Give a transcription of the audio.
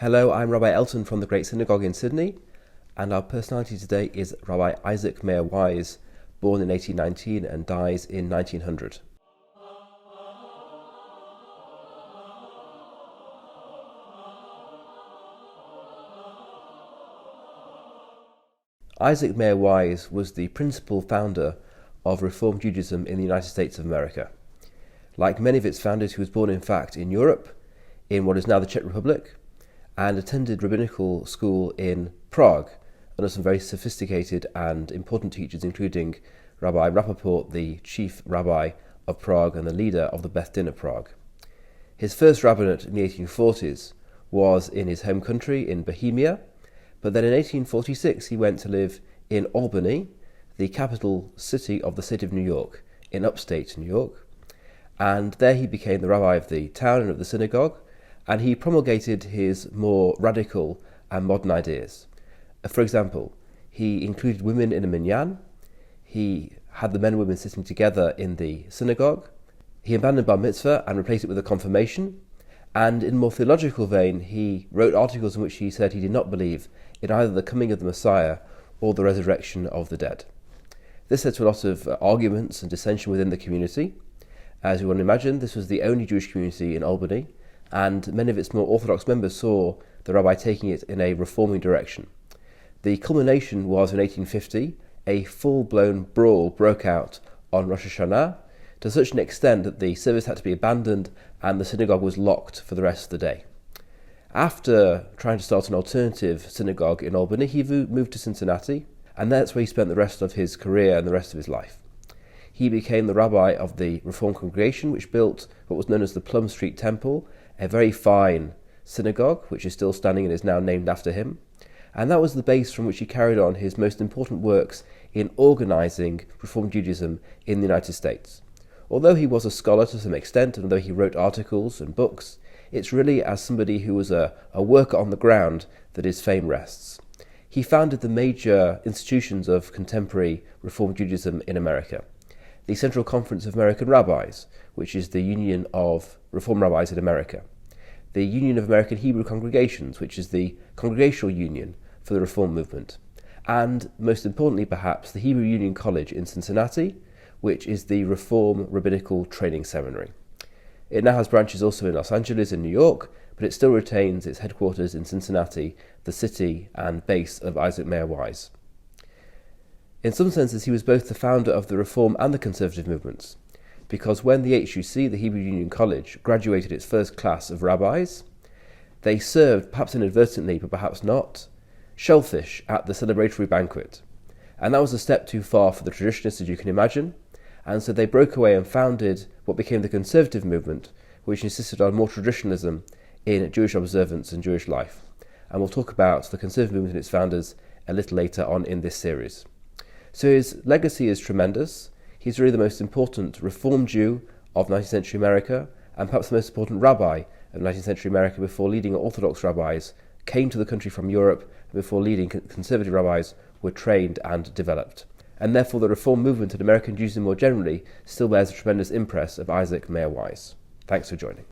Hello, I'm Rabbi Elton from the Great Synagogue in Sydney, and our personality today is Rabbi Isaac Mayer Wise, born in 1819 and dies in 1900. Isaac Mayer Wise was the principal founder of Reform Judaism in the United States of America. Like many of its founders, he was born in fact in Europe, in what is now the Czech Republic, and attended rabbinical school in Prague under some very sophisticated and important teachers, including Rabbi Rappaport, the chief rabbi of Prague and the leader of the Beth Din of Prague. His first rabbinate in the 1840s was in his home country in Bohemia, but then in 1846 he went to live in Albany, the capital city of the state of New York, in upstate New York, and there he became the rabbi of the town and of the synagogue, and he promulgated his more radical and modern ideas. For example, he included women in a minyan, he had the men and women sitting together in the synagogue, he abandoned bar mitzvah and replaced it with a confirmation, and in a more theological vein, he wrote articles in which he said he did not believe in either the coming of the Messiah or the resurrection of the dead. This led to a lot of arguments and dissension within the community. As you want to imagine, this was the only Jewish community in Albany, and many of its more orthodox members saw the rabbi taking it in a reforming direction. The culmination was in 1850, a full-blown brawl broke out on Rosh Hashanah, to such an extent that the service had to be abandoned and the synagogue was locked for the rest of the day. After trying to start an alternative synagogue in Albany, he moved to Cincinnati, and that's where he spent the rest of his career and the rest of his life. He became the rabbi of the Reform congregation, which built what was known as the Plum Street Temple, a very fine synagogue, which is still standing and is now named after him. And that was the base from which he carried on his most important works in organizing Reform Judaism in the United States. Although he was a scholar to some extent, and although he wrote articles and books, it's really as somebody who was a worker on the ground that his fame rests. He founded the major institutions of contemporary Reform Judaism in America. The Central Conference of American Rabbis, which is the union of Reform rabbis in America. The Union of American Hebrew Congregations, which is the congregational union for the Reform movement. And most importantly, perhaps, the Hebrew Union College in Cincinnati, which is the Reform Rabbinical Training Seminary. It now has branches also in Los Angeles and New York, but it still retains its headquarters in Cincinnati, the city and base of Isaac Mayer Wise. In some senses, he was both the founder of the Reform and the Conservative movements, because when the HUC, the Hebrew Union College, graduated its first class of rabbis, they served, perhaps inadvertently, but perhaps not, shellfish at the celebratory banquet. And that was a step too far for the traditionalists, as you can imagine, and so they broke away and founded what became the Conservative movement, which insisted on more traditionalism in Jewish observance and Jewish life. And we'll talk about the Conservative movement and its founders a little later on in this series. So his legacy is tremendous. He's really the most important Reform Jew of 19th century America, and perhaps the most important rabbi of 19th century America before leading Orthodox rabbis came to the country from Europe, and before leading conservative rabbis were trained and developed. And therefore the Reform movement and American Judaism more generally still bears a tremendous impress of Isaac Mayer Wise. Thanks for joining.